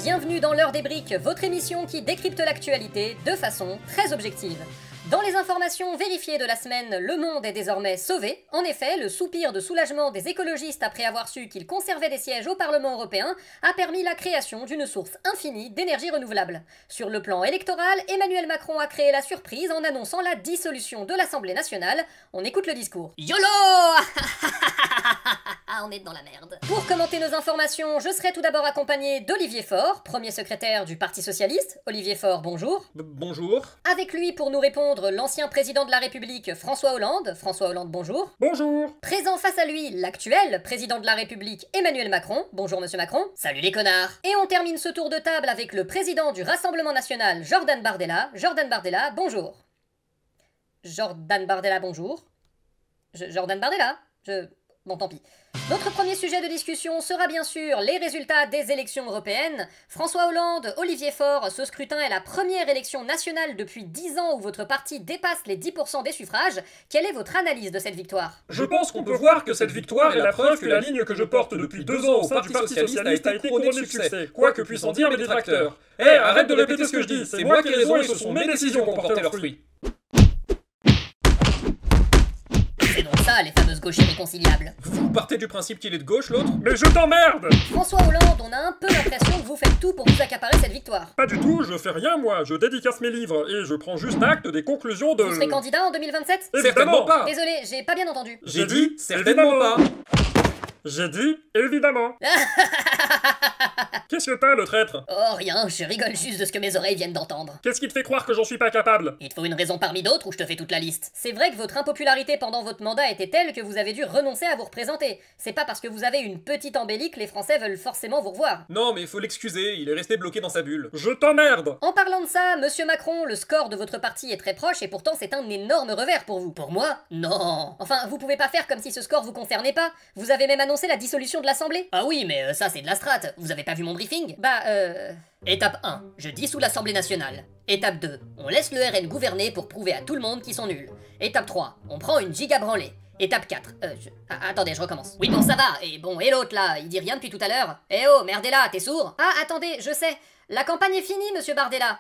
bienvenue dans l'heure des briques, votre émission qui décrypte l'actualité de façon très objective. Dans les informations vérifiées de la semaine, le monde est désormais sauvé. En effet, le soupir de soulagement des écologistes après avoir su qu'ils conservaient des sièges au Parlement européen a permis la création d'une source infinie d'énergie renouvelable. Sur le plan électoral, Emmanuel Macron a créé la surprise en annonçant la dissolution de l'Assemblée nationale. On écoute le discours. YOLO. On est dans la merde. Pour commenter nos informations, je serai tout d'abord accompagné d'Olivier Faure, premier secrétaire du Parti Socialiste. Olivier Faure, bonjour. Bonjour. Avec lui pour nous répondre, l'ancien président de la République, François Hollande. François Hollande, bonjour. Bonjour. Présent face à lui, l'actuel président de la République, Emmanuel Macron. Bonjour monsieur Macron. Salut les connards. Et on termine ce tour de table avec le président du Rassemblement National, Jordan Bardella. Jordan Bardella, bonjour. Jordan Bardella, bonjour. Jordan Bardella. Bon, tant pis. Notre premier sujet de discussion sera bien sûr les résultats des élections européennes. François Hollande, Olivier Faure, ce scrutin est la première élection nationale depuis 10 ans où votre parti dépasse les 10% des suffrages. Quelle est votre analyse de cette victoire? Je pense qu'on peut voir que cette victoire est la preuve que la ligne que je porte depuis 2 ans au sein du Parti Socialiste a été couronnée de succès, quoi que puissent en dire mes détracteurs. Arrête de répéter ce que je dis, c'est moi qui ai raison et ce sont mes décisions qui ont porté leurs fruits. C'est donc ça, les fameuses gauches irréconciliables. Vous partez du principe qu'il est de gauche, l'autre? Mais je t'emmerde! François Hollande, on a un peu l'impression que vous faites tout pour vous accaparer cette victoire. Pas du tout, je fais rien moi, je dédicace mes livres et je prends juste acte des conclusions de... Vous serez candidat en 2027? Certainement pas! Désolé, j'ai pas bien entendu. J'ai dit certainement pas! J'ai dit évidemment! Qu'est-ce que t'as, le traître? Oh rien, je rigole juste de ce que mes oreilles viennent d'entendre. Qu'est-ce qui te fait croire que j'en suis pas capable? Il te faut une raison parmi d'autres ou je te fais toute la liste. C'est vrai que votre impopularité pendant votre mandat était telle que vous avez dû renoncer à vous représenter. C'est pas parce que vous avez une petite embellie que les Français veulent forcément vous revoir. Non mais il faut l'excuser, il est resté bloqué dans sa bulle. Je t'emmerde! En parlant de ça, monsieur Macron, le score de votre parti est très proche et pourtant c'est un énorme revers pour vous. Pour moi? Non. Enfin, vous pouvez pas faire comme si ce score vous concernait pas. Vous avez même annoncé la dissolution de l'Assemblée. Ah oui, mais ça c'est de la strate. Vous avez pas vu mon briefing? Étape 1, je dissous l'Assemblée nationale. Étape 2, on laisse le RN gouverner pour prouver à tout le monde qu'ils sont nuls. Étape 3, on prend une giga branlée. Étape 4, attendez, je recommence. Oui bon ça va, et l'autre là, il dit rien depuis tout à l'heure. Eh oh, Merdella, t'es sourd? Ah, attendez, je sais, la campagne est finie, monsieur Bardella.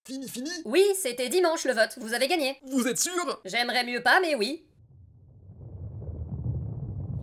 Fini? Oui, c'était dimanche le vote, vous avez gagné. Vous êtes sûr? J'aimerais mieux pas, mais oui.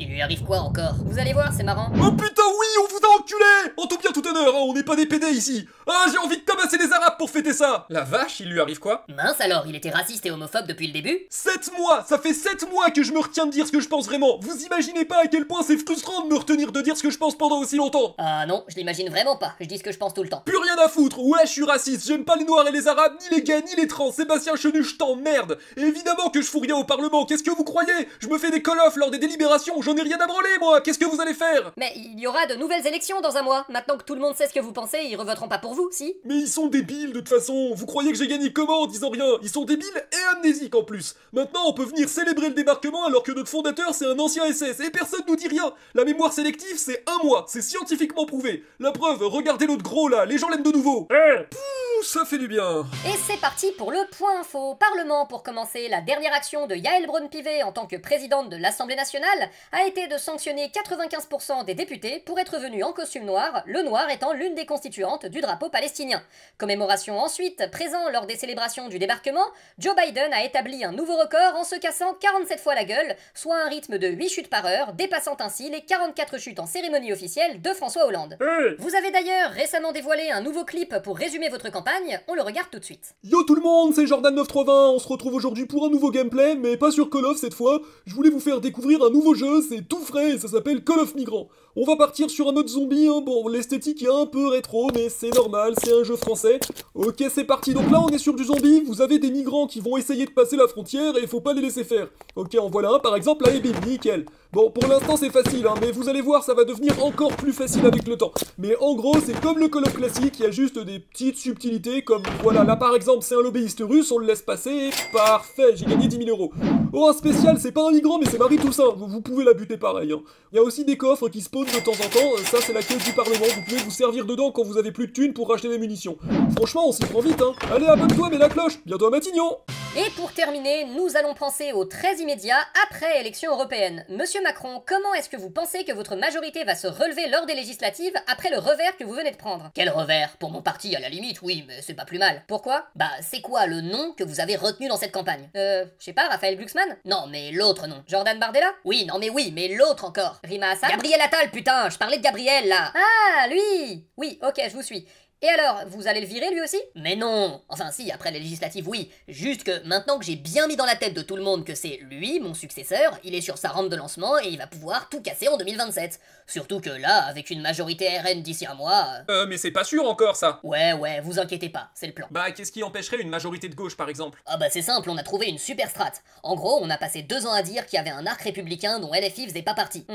Il lui arrive quoi encore? Vous allez voir, c'est marrant. Oh putain oui, on vous a enculé! En tout bien tout honneur, hein, on n'est pas des PD ici. Ah, j'ai envie de tabasser les Arabes pour fêter ça. La vache, il lui arrive quoi? Mince alors, il était raciste et homophobe depuis le début? 7 mois! Ça fait 7 mois que je me retiens de dire ce que je pense vraiment. Vous imaginez pas à quel point c'est frustrant de me retenir de dire ce que je pense pendant aussi longtemps. Ah non, je l'imagine vraiment pas, je dis ce que je pense tout le temps. Plus rien à foutre, ouais je suis raciste, j'aime pas les noirs et les arabes, ni les gays, ni les trans. Sébastien Chenu, je t'emmerde. Et évidemment que je fous rien au Parlement, qu'est-ce que vous croyez? Je me fais des call-offs lors des délibérations, j'en ai rien à branler moi. Qu'est-ce que vous allez faire? Mais il y aura de nouvelles élections dans un mois. Maintenant que tout le monde sait ce que vous pensez, ils revoteront pas pour vous, si? Mais ils sont débiles de toute façon. Vous croyez que j'ai gagné comment en disant rien? Ils sont débiles et amnésiques en plus. Maintenant on peut venir célébrer le débarquement alors que notre fondateur c'est un ancien SS et personne nous dit rien. La mémoire sélective c'est 1 mois, c'est scientifiquement prouvé. La preuve, regardez l'autre gros là, les gens l'aiment de nouveau. Pouh, ça fait du bien. Et c'est parti pour le point info. Parlement pour commencer. La dernière action de Yael Braun-Pivet en tant que présidente de l'Assemblée nationale a été de sanctionner 95% des députés pour être venus en costume noir, le noir étant l'une des constituantes du drapeau palestinien. Commémoration ensuite, présent lors des célébrations du débarquement, Joe Biden a établi un nouveau record en se cassant 47 fois la gueule, soit un rythme de 8 chutes par heure, dépassant ainsi les 44 chutes en cérémonie officielle de François Hollande. Vous avez d'ailleurs récemment dévoilé un nouveau clip pour résumer votre campagne, on le regarde tout de suite. Yo tout le monde, c'est Jordan980, on se retrouve aujourd'hui pour un nouveau gameplay, mais pas sur Call of cette fois. Je voulais vous faire découvrir un nouveau jeu, c'est tout frais et ça s'appelle Call of Migrants. On va partir sur un mode zombie, hein. Bon, l'esthétique est un peu rétro, mais c'est normal, c'est un jeu français. Ok, c'est parti, donc là on est sur du zombie, vous avez des migrants qui vont essayer de passer la frontière et il faut pas les laisser faire. Ok, en voilà un par exemple, là et bim, nickel. Bon, pour l'instant c'est facile, hein, mais vous allez voir, ça va devenir encore plus facile avec le temps. Mais en gros, c'est comme le Call of classique, il y a juste des petites subtilités, comme voilà, là par exemple c'est un lobbyiste russe, on le laisse passer, parfait, j'ai gagné 10 000 €. Oh, un spécial, c'est pas un migrant, mais c'est Marie Toussaint, vous pouvez la buter pareil, hein. Il y a aussi des coffres qui spawnent de temps en temps, ça c'est la caisse du Parlement, vous pouvez vous servir dedans quand vous avez plus de thunes pour racheter des munitions. Franchement, on s'y prend vite, hein. Allez, abonne-toi, mets la cloche, bientôt à Matignon. Et pour terminer, nous allons penser au très immédiat après élection européenne. Monsieur Macron, comment est-ce que vous pensez que votre majorité va se relever lors des législatives après le revers que vous venez de prendre? Quel revers? Pour mon parti, à la limite, oui, mais c'est pas plus mal. Pourquoi? Bah, c'est quoi le nom que vous avez retenu dans cette campagne? Je sais pas, Raphaël Glucksmann? Non, mais l'autre nom. Jordan Bardella? Oui, non mais oui, mais l'autre encore. Rima Hassan? Gabriel Attal, putain, je parlais de Gabriel, là. Ah, lui! Oui, ok, je vous suis. Et alors, vous allez le virer lui aussi? Mais non! Enfin si, après les législatives, oui. Juste que maintenant que j'ai bien mis dans la tête de tout le monde que c'est lui, mon successeur, il est sur sa rampe de lancement et il va pouvoir tout casser en 2027. Surtout que là, avec une majorité RN d'ici un mois... Mais c'est pas sûr encore, ça. Ouais, vous inquiétez pas, c'est le plan. Bah, qu'est-ce qui empêcherait une majorité de gauche, par exemple? Ah bah c'est simple, on a trouvé une super strat. En gros, on a passé 2 ans à dire qu'il y avait un arc républicain dont LFI faisait pas partie.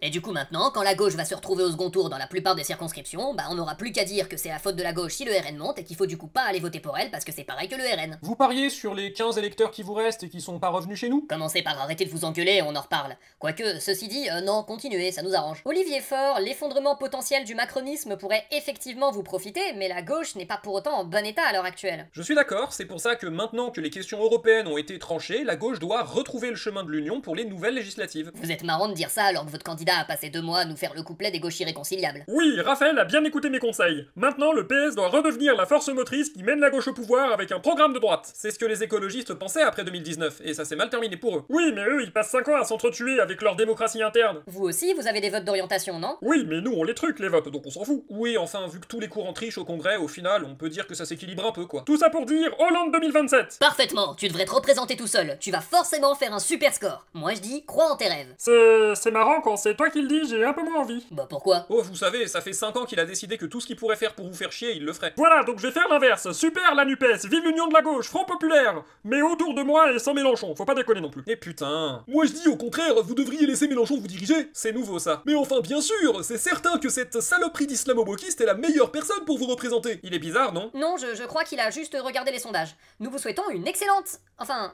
Et du coup maintenant, quand la gauche va se retrouver au second tour dans la plupart des circonscriptions, bah on n'aura plus qu'à dire que c'est la faute de la gauche si le RN monte et qu'il faut du coup pas aller voter pour elle parce que c'est pareil que le RN. Vous pariez sur les 15 électeurs qui vous restent et qui sont pas revenus chez nous? Commencez par arrêter de vous engueuler, on en reparle. Quoique, ceci dit, non, continuez, ça nous arrange. Olivier Faure, l'effondrement potentiel du macronisme pourrait effectivement vous profiter, mais la gauche n'est pas pour autant en bon état à l'heure actuelle. Je suis d'accord, c'est pour ça que maintenant que les questions européennes ont été tranchées, la gauche doit retrouver le chemin de l'Union pour les nouvelles législatives. Vous êtes marrant de dire ça alors que votre candidat a passé 2 mois à nous faire le couplet des gauches irréconciliables. Oui, Raphaël a bien écouté mes conseils. Maintenant, le PS doit redevenir la force motrice qui mène la gauche au pouvoir avec un programme de droite. C'est ce que les écologistes pensaient après 2019, et ça s'est mal terminé pour eux. Oui, mais eux, ils passent 5 ans à s'entretuer avec leur démocratie interne. Vous aussi, vous avez des votes d'orientation, non? Oui, mais nous, on les truque, les votes, donc on s'en fout. Oui, enfin, vu que tous les courants trichent au Congrès, au final, on peut dire que ça s'équilibre un peu, quoi. Tout ça pour dire Hollande 2027. Parfaitement, tu devrais te représenter tout seul. Tu vas forcément faire un super score. Moi je dis, crois en tes rêves. C'est marrant, quand c'est toi qui le dis, j'ai un peu moins envie. Bah pourquoi? Oh, vous savez, ça fait 5 ans qu'il a décidé que tout ce qu'il pourrait faire pour vous faire chier, il le ferait. Voilà, donc je vais faire l'inverse. Super la NUPES, vive l'union de la gauche, Front populaire. Mais autour de moi et sans Mélenchon, faut pas déconner non plus. Et putain. Moi je dis au contraire, vous devriez laisser Mélenchon vous diriger. C'est nouveau ça. Mais enfin bien sûr, c'est certain que cette saloperie d'islamo-wokiste est la meilleure personne pour vous représenter. Il est bizarre, non? Non, je crois qu'il a juste regardé les sondages. Nous vous souhaitons une excellente... Enfin,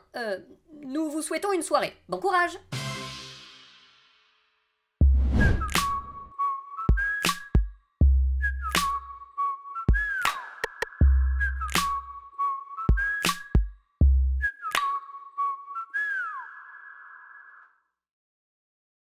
nous vous souhaitons une soirée. Bon courage!